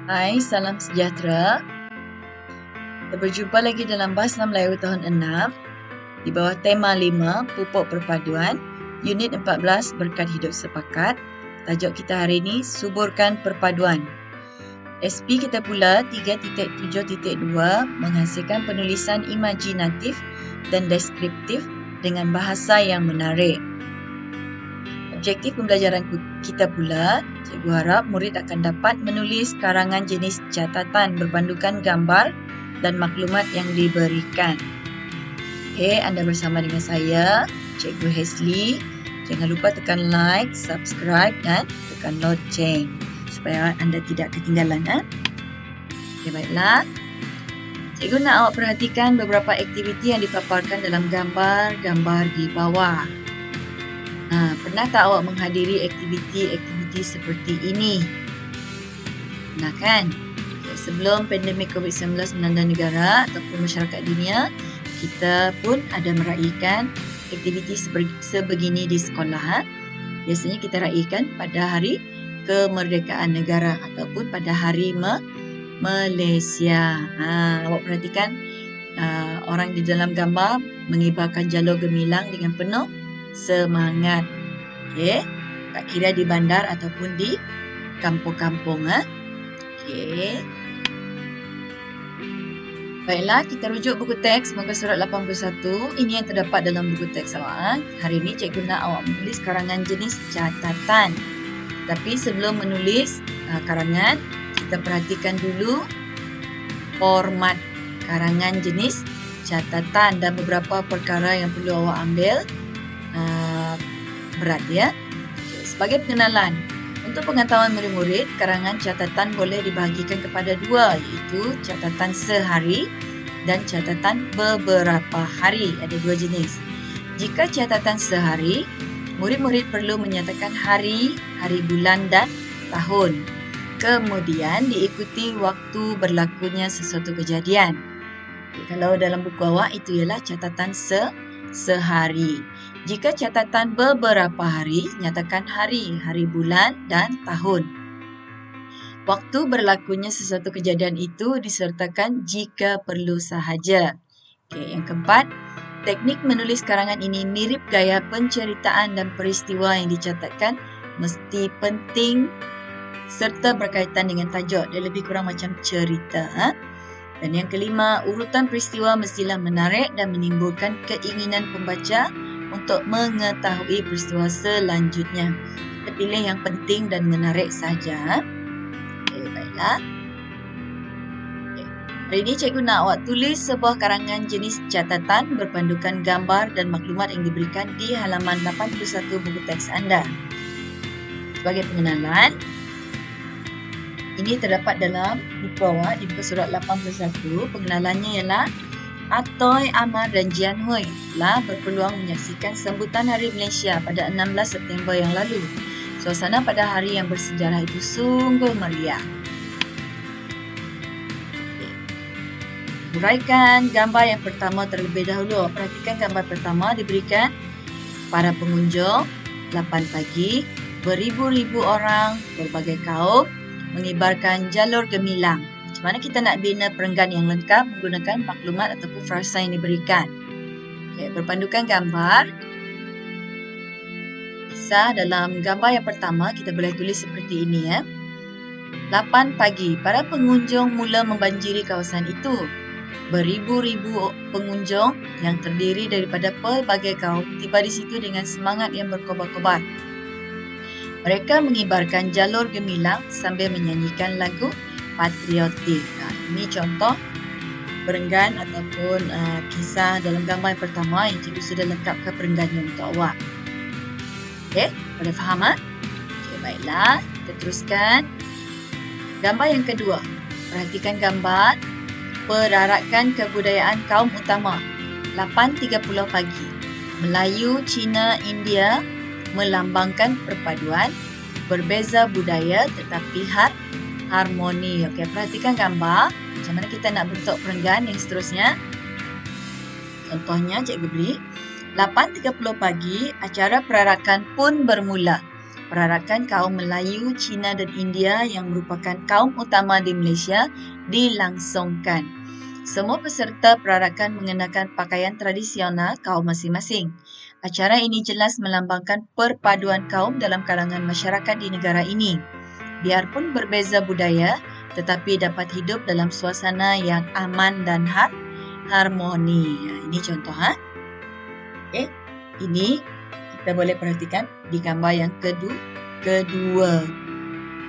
Hai, salam sejahtera. Kita berjumpa lagi dalam Bahasa Melayu tahun 6 di bawah tema 5, Pupuk Perpaduan, Unit 14, Berkat Hidup Sepakat. Tajuk kita hari ini, Suburkan Perpaduan. SP kita pula 3.7.2 menghasilkan penulisan imajinatif dan deskriptif dengan bahasa yang menarik. Objektif pembelajaran kita pula, cikgu harap murid akan dapat menulis karangan jenis catatan berpandukan gambar dan maklumat yang diberikan. Okey, anda bersama dengan saya, Cikgu Hesley. Jangan lupa tekan like, subscribe dan tekan loceng supaya anda tidak ketinggalan. Okey, baiklah. Cikgu nak awak perhatikan beberapa aktiviti yang dipaparkan dalam gambar-gambar di bawah. Pernah tak awak menghadiri aktiviti-aktiviti seperti ini? Pernah kan? Sebelum pandemik COVID-19 melanda negara ataupun masyarakat dunia, kita pun ada meraihkan aktiviti sebegini di sekolah. Biasanya kita raihkan pada hari kemerdekaan negara ataupun pada hari Malaysia. Awak perhatikan orang di dalam gambar mengibarkan jalur gemilang dengan penuh semangat. Okey, tak kira di bandar ataupun di kampung-kampung. Okey. Baiklah, kita rujuk buku teks muka surat 81. Ini yang terdapat dalam buku teks awak. Hari ini cikgu nak awak menulis karangan jenis catatan. Tapi sebelum menulis karangan, kita perhatikan dulu format karangan jenis catatan dan beberapa perkara yang perlu awak ambil berat ya. Sebagai pengenalan, untuk pengetahuan murid-murid, karangan catatan boleh dibahagikan kepada dua, iaitu catatan sehari dan catatan beberapa hari. Ada dua jenis. Jika catatan sehari, murid-murid perlu menyatakan hari, bulan dan tahun. Kemudian diikuti waktu berlakunya sesuatu kejadian. Kalau dalam buku awak, itu ialah catatan sehari. Jika catatan beberapa hari, nyatakan hari, bulan dan tahun. Waktu berlakunya sesuatu kejadian itu disertakan jika perlu sahaja. Okey, yang keempat, teknik menulis karangan ini mirip gaya penceritaan dan peristiwa yang dicatatkan mesti penting serta berkaitan dengan tajuk. Dia lebih kurang macam cerita. Dan yang kelima, urutan peristiwa mestilah menarik dan menimbulkan keinginan pembaca untuk mengetahui peristiwa selanjutnya. Kita pilih yang penting dan menarik saja. Okey, baiklah. Hari ini cikgu nak awak tulis sebuah karangan jenis catatan berpandukan gambar dan maklumat yang diberikan di halaman 81 buku teks anda. Sebagai pengenalan, ini terdapat dalam buku awak di muka surat 81. Pengenalannya ialah Atoy, Amar dan Jian Hui telah berpeluang menyaksikan sambutan Hari Malaysia pada 16 September yang lalu. Suasana pada hari yang bersejarah itu sungguh meriah. Huraikan gambar yang pertama terlebih dahulu. Perhatikan gambar pertama diberikan para pengunjung 8 pagi, beribu-ribu orang, berbagai kaum mengibarkan jalur gemilang. Macam mana kita nak bina perenggan yang lengkap menggunakan maklumat ataupun frasa yang diberikan. Okay, berpandukan gambar. Kisah dalam gambar yang pertama kita boleh tulis seperti ini ya. 8 pagi, para pengunjung mula membanjiri kawasan itu. Beribu-ribu pengunjung yang terdiri daripada pelbagai kaum tiba di situ dengan semangat yang berkobar-kobar. Mereka mengibarkan jalur gemilang sambil menyanyikan lagu patriotik. Ini contoh perenggan ataupun kisah dalam gambar yang pertama yang cikgu sudah lengkapkan perenggannya untuk awak. Okey, boleh faham? Okey, baiklah. Kita teruskan. Gambar yang kedua. Perhatikan gambar perarakan kebudayaan kaum utama. 8.30 pagi. Melayu, Cina, India melambangkan perpaduan, berbeza budaya tetapi harmoni. Okey, perhatikan gambar. Macam mana kita nak bentuk perenggan yang seterusnya. Contohnya cikgu beri. 8.30 pagi, acara perarakan pun bermula. perarakan kaum Melayu, Cina dan India yang merupakan kaum utama di Malaysia dilangsungkan. Semua peserta perarakan mengenakan pakaian tradisional kaum masing-masing. Acara ini jelas melambangkan perpaduan kaum dalam kalangan masyarakat di negara ini. Biarpun berbeza budaya, tetapi dapat hidup dalam suasana yang aman dan harmoni. Ini contoh. Okay. Ini kita boleh perhatikan di gambar yang kedua.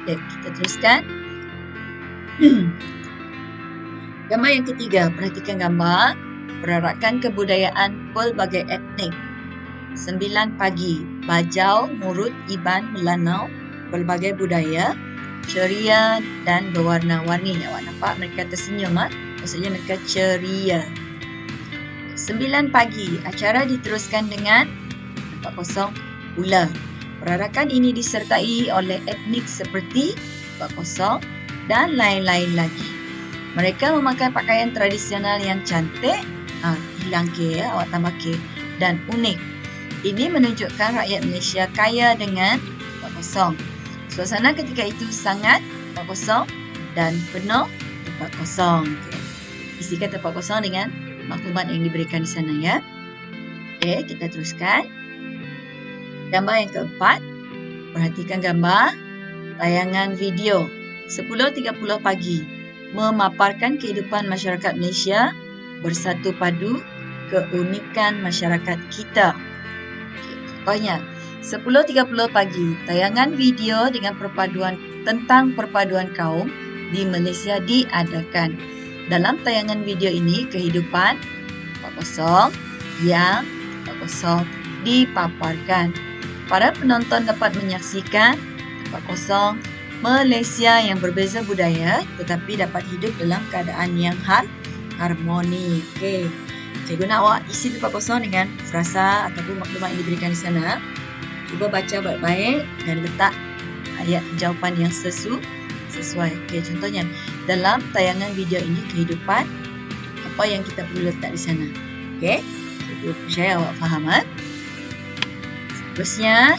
Okay, kita teruskan. Gambar yang ketiga, perhatikan gambar perarakan kebudayaan pelbagai etnik. 9 pagi, Bajau, Murut, Iban, Melanau, pelbagai budaya, ceria dan berwarna-warni. Awak nampak mereka tersenyum, maksudnya mereka ceria. 9 pagi, acara diteruskan dengan 40 pula. Perarakan ini disertai oleh etnik seperti 40 dan lain-lain lagi. Mereka memakai pakaian tradisional yang cantik, hilang K awak tambah K, dan unik. Ini menunjukkan rakyat Malaysia kaya dengan 40. Suasana ketika itu sangat 40 dan penuh 40. Okay. Isikan 40 dengan maklumat yang diberikan di sana ya. Okey, kita teruskan. Gambar yang keempat. Perhatikan gambar tayangan video 10.30 pagi memaparkan kehidupan masyarakat Malaysia bersatu padu keunikan masyarakat kita. Okay, contohnya 10.30 pagi tayangan video dengan tentang perpaduan kaum di Malaysia diadakan. Dalam tayangan video ini, kehidupan 40 yang 40 dipaparkan. Para penonton dapat menyaksikan 40 Malaysia yang berbeza budaya tetapi dapat hidup dalam keadaan yang harmoni. Okey. Cikgu nak awak isi 40 dengan frasa ataupun maklumat yang diberikan di sana. Cuba baca baik-baik dan letak ayat jawapan yang sesuai. Okey, contohnya dalam tayangan video ini kehidupan apa yang kita perlu letak di sana. Okey, saya percaya awak faham. Seterusnya,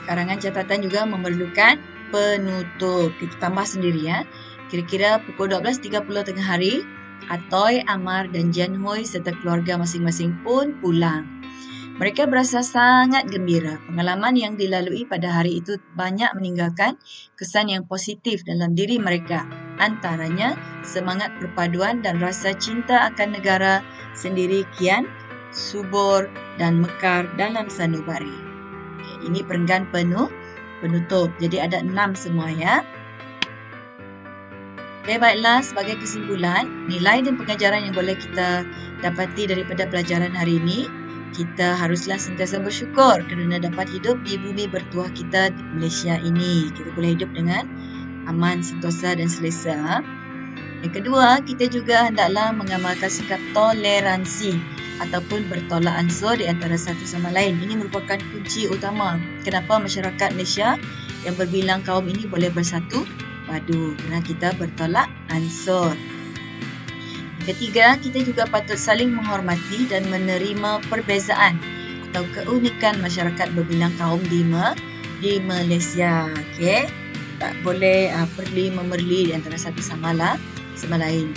karangan catatan juga memerlukan penutup. Kita tambah sendiri ya. Kira-kira pukul 12.30 tengah hari, Atoy, Amar dan Jan Hoi serta keluarga masing-masing pun pulang. Mereka berasa sangat gembira. Pengalaman yang dilalui pada hari itu banyak meninggalkan kesan yang positif dalam diri mereka. Antaranya, semangat perpaduan dan rasa cinta akan negara sendiri kian subur dan mekar dalam sanubari. Ini perenggan penutup. Jadi ada 6 semua ya. Okay, baiklah, sebagai kesimpulan, nilai dan pengajaran yang boleh kita dapati daripada pelajaran hari ini, kita haruslah sentiasa bersyukur kerana dapat hidup di bumi bertuah kita di Malaysia ini. Kita boleh hidup dengan aman, sentosa dan selesa. Yang kedua, kita juga hendaklah mengamalkan sikap toleransi ataupun bertolak ansur di antara satu sama lain. Ini merupakan kunci utama kenapa masyarakat Malaysia yang berbilang kaum ini boleh bersatu padu, kerana kita bertolak ansur. Ketiga, kita juga patut saling menghormati dan menerima perbezaan atau keunikan masyarakat berbilang kaum di Malaysia. Okay? Tak boleh perli memerli di antara satu sama lain.